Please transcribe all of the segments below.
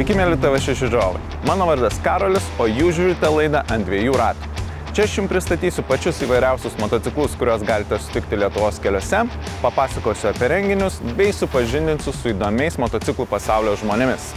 Sveiki, mėly TV6 žiūrovai. Mano vardas Karolis, o jūs žiūrite laidą Ant dviejų ratų. Čia aš jums pristatysiu pačius įvairiausius motociklus, kuriuos galite sutikti Lietuvos keliuose, papasakosiu apie renginius bei supažindinsiu su įdomiais motociklų pasaulio žmonėmis.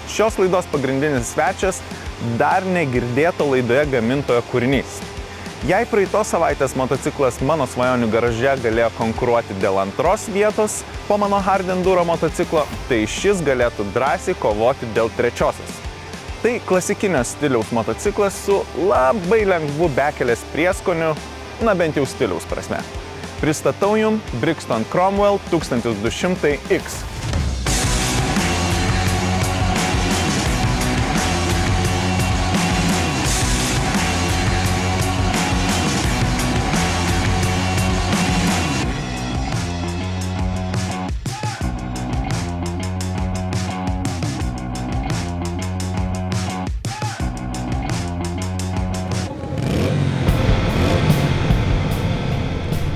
Šios laidos pagrindinis svečias dar negirdėto laidoje gamintojo kūrinys. Jei praeitos savaitės motociklas mano svajonių garaže galėjo konkuruoti dėl antros vietos po mano Hard Enduro motociklo, tai šis galėtų drąsiai kovoti dėl trečiosios. Tai klasikinio stiliaus motociklas su labai lengvu bekelės prieskoniu, na bent jau stiliaus prasme. Pristatau jums Brixton Cromwell 1200X.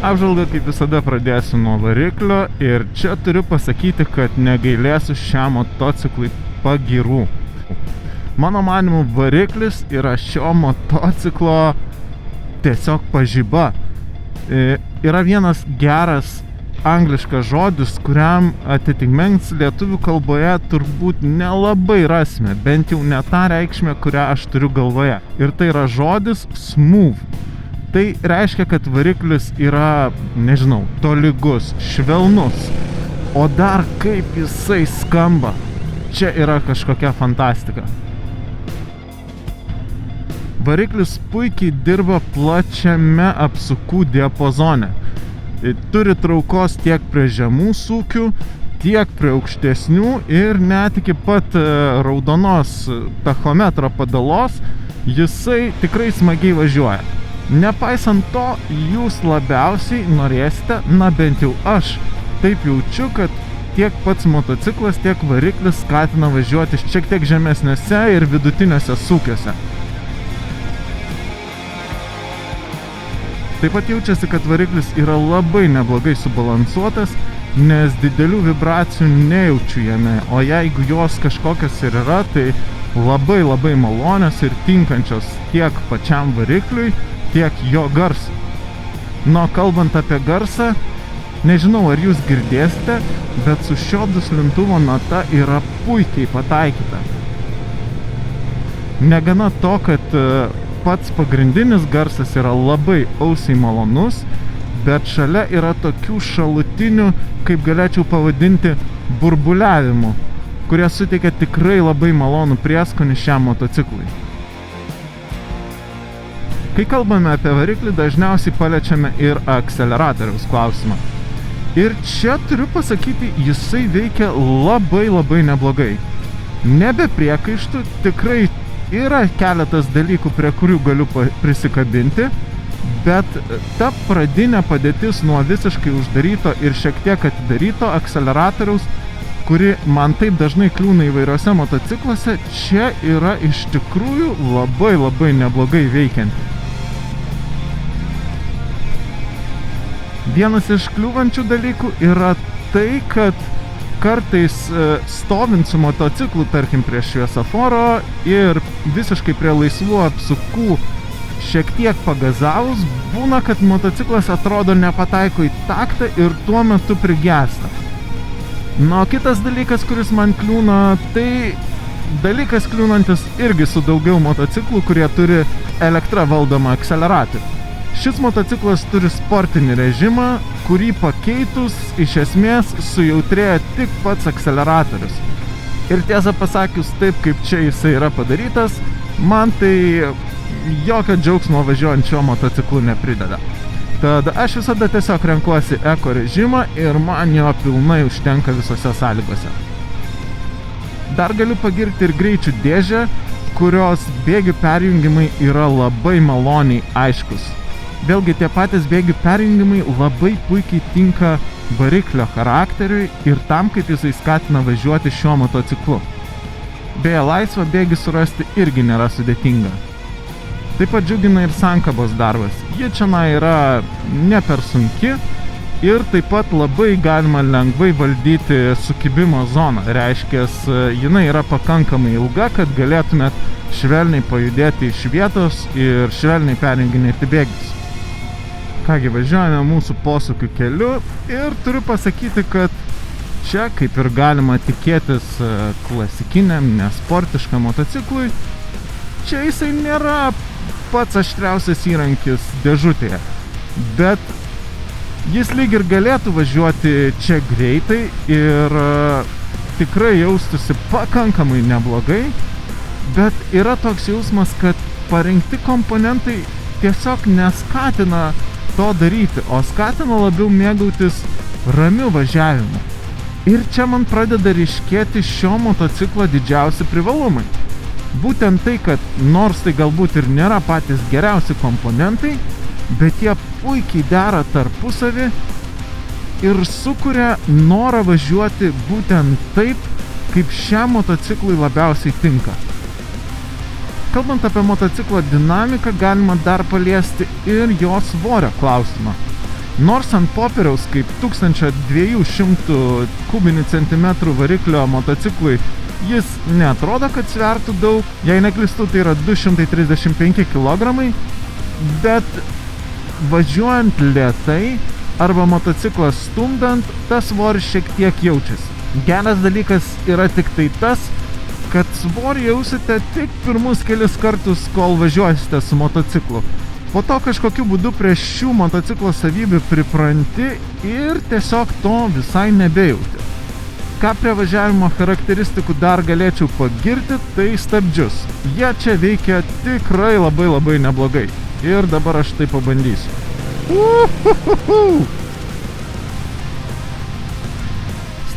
Apžvalgą kaip visada pradėsiu nuo variklio ir čia turiu pasakyti, kad negailėsiu šiam motociklui pagyrų. Mano manymu, variklis yra šio motociklo tiesiog pažiba. Yra vienas geras angliškas žodis, kuriam atitikmens lietuvių kalboje turbūt nelabai rasime, bent jau ne tą reikšmę, kurią aš turiu galvoje. Ir tai yra žodis smooth. Tai reiškia, kad variklis yra, nežinau, tolygus, švelnus, o dar kaip jisai skamba. Čia yra kažkokia fantastika. Variklis puikiai dirba plačiame apsukų diapazone. Turi traukos tiek prie žemų sūkių, tiek prie aukštesnių ir net iki pat raudonos tachometro padalos jisai tikrai smagiai važiuoja. Nepaisant to, jūs labiausiai norėsite, na bent jau aš, taip jaučiu, kad tiek pats motociklas, tiek variklis skatina važiuoti šiek tiek žemesniuose ir vidutiniuose sūkiuose. Taip pat jaučiasi, kad variklis yra labai neblogai subalansuotas, nes didelių vibracijų nejaučiu jame, o jeigu jos kažkokios ir yra, tai labai malonios ir tinkančios tiek pačiam varikliui, tiek jo garsui. Kalbant apie garsą, nežinau, ar jūs girdėsite, bet su šio duslintuvo nata yra puikiai pataikyta. Negana to, kad pats pagrindinis garsas yra labai ausiai malonus, bet šalia yra tokių šalutinių, kaip galėčiau pavadinti, burbuliavimų, kurie suteikia tikrai labai malonų prieskonį šiam motociklui. Kai kalbame apie variklį, dažniausiai paliečiame ir akceleratoriaus klausimą. Ir čia turiu pasakyti, jisai veikia labai neblogai. Nebe priekaištų, tikrai yra keletas dalykų, prie kurių galiu prisikabinti, bet ta pradinė padėtis nuo visiškai uždaryto ir šiek tiek atidaryto akceleratoriaus, kuri man taip dažnai kliūna įvairiuose motocikluose, čia yra iš tikrųjų labai neblogai veikianti. Vienas iš kliūvančių dalykų yra tai, kad kartais stovint su motociklu, tarkim prie šviesoforo ir visiškai prie laisvų apsukų šiek tiek pagazavus, būna, kad motociklas atrodo nepataiko į taktą ir tuo metu prigęsta. Kitas dalykas, kuris man kliūna, tai dalykas kliūnantis irgi su daugiau motociklų, kurie turi elektra valdomą akceleratorių. Šis motociklas turi sportinį režimą, kurį pakeitus iš esmės sujautrėja tik pats akceleratorius. Ir tiesą pasakius, taip kaip čia jisai yra padarytas, man tai jokio džiaugsmo važiuojant šiuo motociklu neprideda. Tad aš visada tiesiog renkuosi eko režimą ir man jo pilnai užtenka visose sąlygose. Dar galiu pagirti ir greičių dėžę, kurios bėgių perjungimai yra labai maloniai aiškus. Vėlgi tie patys bėgių perjungimai labai puikiai tinka variklio charakteriui ir tam, kaip jisai skatina važiuoti šiuo motociklu. Beje, laisvą bėgį surasti irgi nėra sudėtinga. Taip pat džiugina ir sankabos darbas. Ji čia yra ne per sunki, ir taip pat labai galima lengvai valdyti sukibimo zoną. Reiškia, jinai yra pakankamai ilga, kad galėtumėt švelniai pajudėti iš vietos ir švelniai perjunginėti bėgius. Kągi, važiuojame mūsų posūkių keliu ir turiu pasakyti, kad čia, kaip ir galima tikėtis klasikiniam, nesportiškam motociklui, čia jisai nėra pats aštriausias įrankis dėžutėje, bet jis lyg ir galėtų važiuoti čia greitai ir tikrai jaustųsi pakankamai neblogai, bet yra toks jausmas, kad parinkti komponentai tiesiog neskatina to daryti, o skatina labiau mėgautis ramiu važiavimu. Ir čia man pradeda ryškėti šio motociklo didžiausi privalumai. Būtent tai, kad nors tai galbūt ir nėra patys geriausi komponentai, bet jie puikiai dera tarpusavį ir sukuria norą važiuoti būtent taip, kaip šiam motociklui labiausiai tinka. Kalbant apie motociklo dinamiką, galima dar paliesti ir jo svorio klausimą. Nors ant popieriaus kaip 1200 kubinių centimetrų variklio motociklui jis neatrodo, kad svertų daug, jei neklystu, tai yra 235 kg, bet važiuojant lėtai arba motociklą stumdant, tas svoris šiek tiek jaučiasi. Geras dalykas yra tik tai tas, kad svorį jausite tik pirmus kelis kartus, kol važiuosite su motociklu. Po to kažkokiu būdu prie šių motociklo savybių pripranti ir tiesiog to visai nebejauti. Ką prie važiavimo charakteristikų dar galėčiau pagirti, tai stabdžius. Jie čia veikia tikrai labai neblogai. Ir dabar aš tai pabandysiu.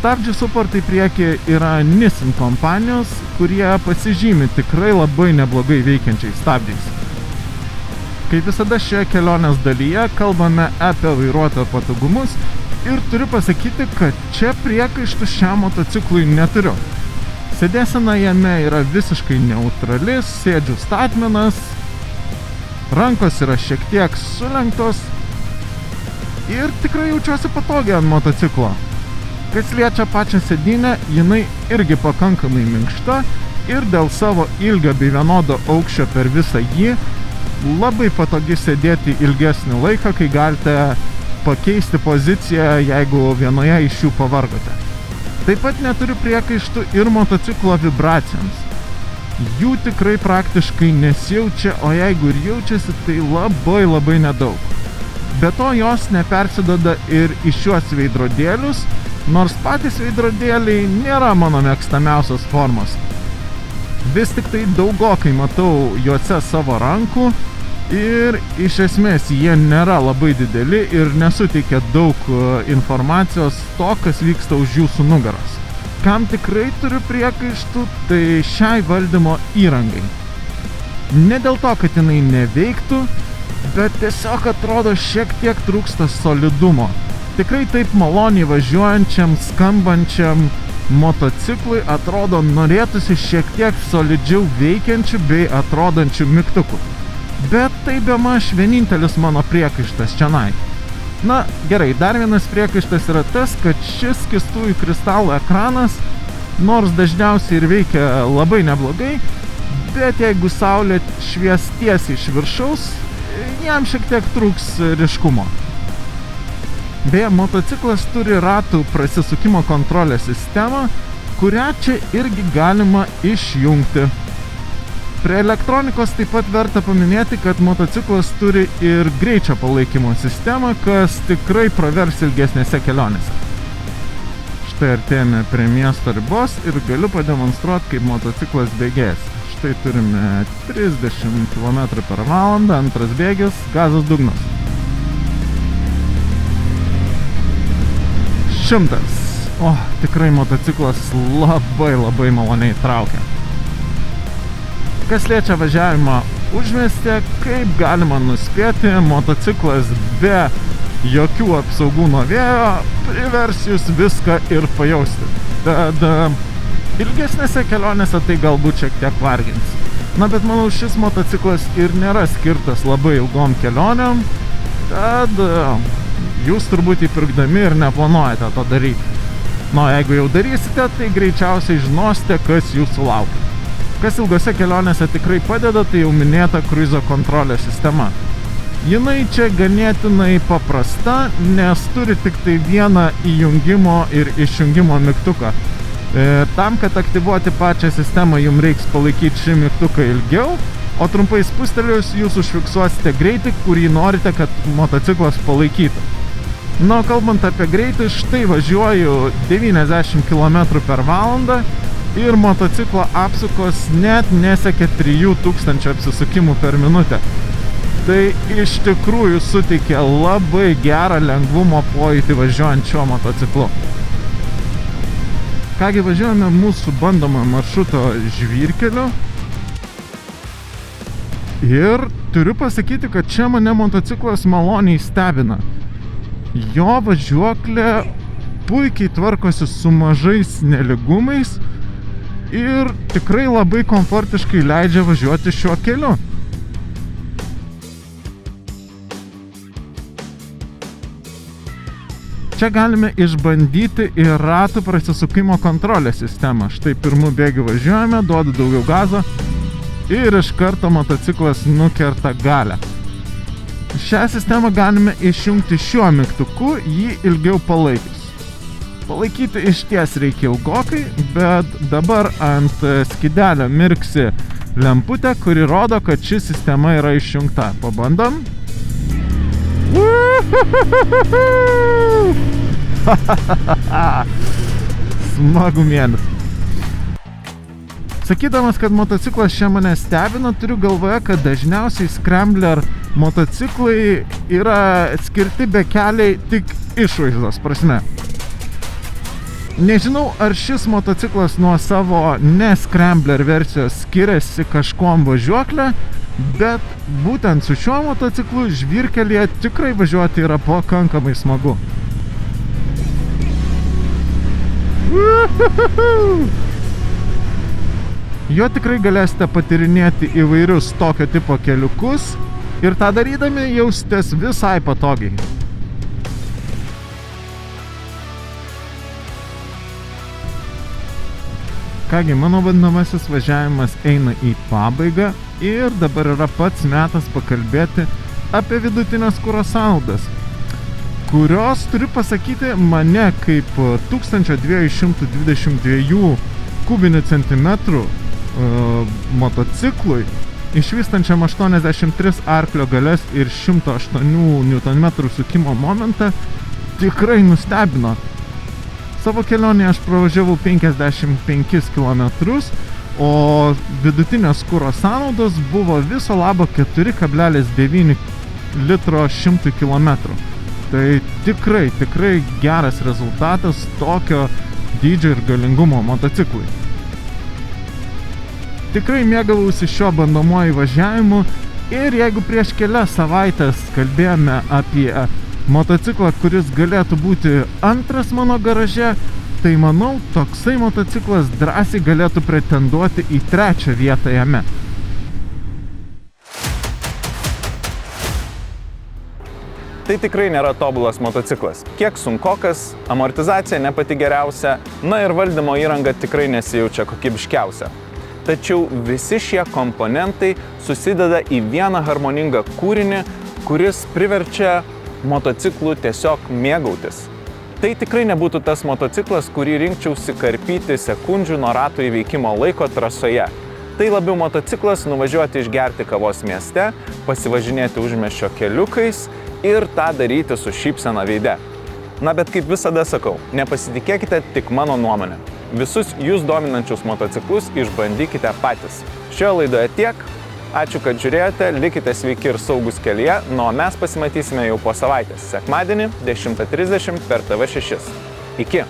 Stabdžių suportai priekį yra Nissin kompanijos, kurie pasižymi tikrai labai neblogai veikiančiais stabdžiais. Kaip visada šioje kelionės dalyje kalbame apie vairuotojo patogumus ir turiu pasakyti, kad čia priekaištų šiam motociklui neturiu. Sėdėsena jame yra visiškai neutrali, sėdžiu statmenas, rankos yra šiek tiek sulenktos ir tikrai jaučiuosi patogiai ant motociklo. Kas liečia pačią sėdynę, jinai irgi pakankamai minkšta ir dėl savo ilgio bei vienodo aukščio per visą jį labai patogi sėdėti ilgesnį laiką, kai galite pakeisti poziciją, jeigu vienoje iš jų pavargote. Taip pat neturiu priekaištų ir motociklo vibracijoms. Jų tikrai praktiškai nesijaučia, o jeigu ir jaučiasi, tai labai nedaug. Be to jos nepersidoda ir į šiuos veidrodėlius, nors patys veidrodėliai nėra mano mėgstamiausios formos. Vis tik tai daugokai matau juose savo rankų ir iš esmės jie nėra labai dideli ir nesuteikia daug informacijos to, kas vyksta už jūsų nugaros. Kam tikrai turiu priekaištų, tai šiai valdymo įrangai. Ne dėl to, kad jinai neveiktų, bet tiesiog atrodo šiek tiek trūksta solidumo. Tikrai taip maloniai važiuojančiam, skambančiam motociklui atrodo norėtųsi šiek tiek solidžiau veikiančių bei atrodančių mygtukų. Bet tai bemaž vienintelis mano priekaištas čionai. Na, gerai, dar vienas priekaištas yra tas, kad šis skystųjų kristalų ekranas, nors dažniausiai ir veikia labai neblogai, bet jeigu saulė švies tiesiai iš viršaus, jam šiek tiek trūks ryškumo. Beje, motociklas turi ratų prasisukimo kontrolės sistemą, kurią čia irgi galima išjungti. Prie elektronikos taip pat verta paminėti, kad motociklas turi ir greičio palaikymo sistemą, kas tikrai pravers ilgesnėse kelionėse. Štai artėjame prie miesto ribos ir galiu pademonstruoti, kaip motociklas bėgės. Štai turime 30 km/h, antras bėgis, gazas dugnas. 100. O, tikrai motociklas labai maloniai traukia. Kas liečia važiavimą užmiestyje, kaip galima nuspėti, motociklas be jokių apsaugų nuo vėjo privers jūs viską ir pajausti. Tad ilgesnėse kelionėse tai galbūt šiek tiek vargins. Na, bet manau, šis motociklas ir nėra skirtas labai ilgom kelionėm, tad jūs turbūt įpirkdami ir neplanuojate to daryti. Jeigu jau darysite, tai greičiausiai žinosite, kas jūsų laukia. Kas ilgose kelionėse tikrai padeda, tai jau minėta kruizo kontrolės sistema. Jinai čia ganėtinai paprasta, nes turi tik tai vieną įjungimo ir išjungimo mygtuką. Tam, kad aktyvuoti pačią sistemą, jums reiks palaikyti šį mygtuką ilgiau, o trumpai spustelėjus jūs užfiksuosite greitį, kurį norite, kad motociklas palaikytų. Kalbant apie greitį, štai važiuoju 90 km/h ir motociklo apsukos net nesiekia 3000 apsisukimų per minutę. Tai iš tikrųjų suteikia labai gerą lengvumo pojūtį važiuojant šiuo motociklu. Kągi, važiuojame mūsų bandomą maršruto žvyrkeliu. Ir turiu pasakyti, kad čia mane motociklas maloniai stebina. Jo važiuoklė puikiai tvarkosi su mažais nelygumais ir tikrai labai komfortiškai leidžia važiuoti šiuo keliu. Čia galime išbandyti ir ratų prasisukimo kontrolės sistemą. Štai pirmu bėgiu važiuojame, duodu daugiau gazo ir iš karto motociklas nukerta galę. Šią sistemą galime išjungti šiuo mygtuku, jį ilgiau palaikius. Palaikyti išties reikia ilgokai, bet dabar ant skydelio mirksi lemputė, kuri rodo, kad ši sistema yra išjungta. Pabandom. Smagumėlis. Sakydamas, kad motociklas čia mane stebina, turiu galvoje, kad dažniausiai Scrambler motociklai yra skirti bekeliai tik išvaizdos prasme. Nežinau, ar šis motociklas nuo savo ne-Scrambler versijos skiriasi kažkuom važiuoklę, bet būtent su šiuo motociklu žvyrkelyje tikrai važiuoti yra pakankamai smagu. Jo tikrai galėsite patyrinėti įvairius tokio tipo keliukus ir tą darydami jausitės visai patogiai. Kągi, mano vadinamasis važiavimas eina į pabaigą ir dabar yra pats metas pakalbėti apie vidutinės kuro sąnaudas, kurios, turiu pasakyti, mane kaip 1222 kubinių centimetrų motociklui, išvystančiam 83 arklio galias ir 108 Nm sukimo momentą, tikrai nustebino. Savo kelionėje aš pravažiavau 55 km, o vidutinės kuro sąnaudos buvo viso labo 4,9 litro 100 km. Tai tikrai geras rezultatas tokio dydžio ir galingumo motociklui. Tikrai mėgavausi šio bandomuoju važiavimu ir jeigu prieš kelias savaitės kalbėjome apie motociklą, kuris galėtų būti antras mano garaže, tai manau, toksai motociklas drąsiai galėtų pretenduoti į trečią vietą jame. Tai tikrai nėra tobulas motociklas. Kiek sunkokas, amortizacija ne pati geriausia, na ir valdymo įranga tikrai nesijaučia kokybiškiausia. Tačiau visi šie komponentai susideda į vieną harmoningą kūrinį, kuris priverčia motociklų tiesiog mėgautis. Tai tikrai nebūtų tas motociklas, kurį rinkčiausi karpyti sekundžių nuo ratų įveikimo laiko trasoje. Tai labiau motociklas nuvažiuoti išgerti kavos mieste, pasivažinėti užmiesčio keliukais ir tą daryti su šypsena veide. Na, bet kaip visada sakau, nepasitikėkite tik mano nuomonę. Visus jūs dominančius motociklus išbandykite patys. Šioje laidoje tiek. Ačiū, kad žiūrėjote, likite sveiki ir saugus kelyje, o mes pasimatysime jau po savaitės, sekmadienį 10:30 per TV6. Iki!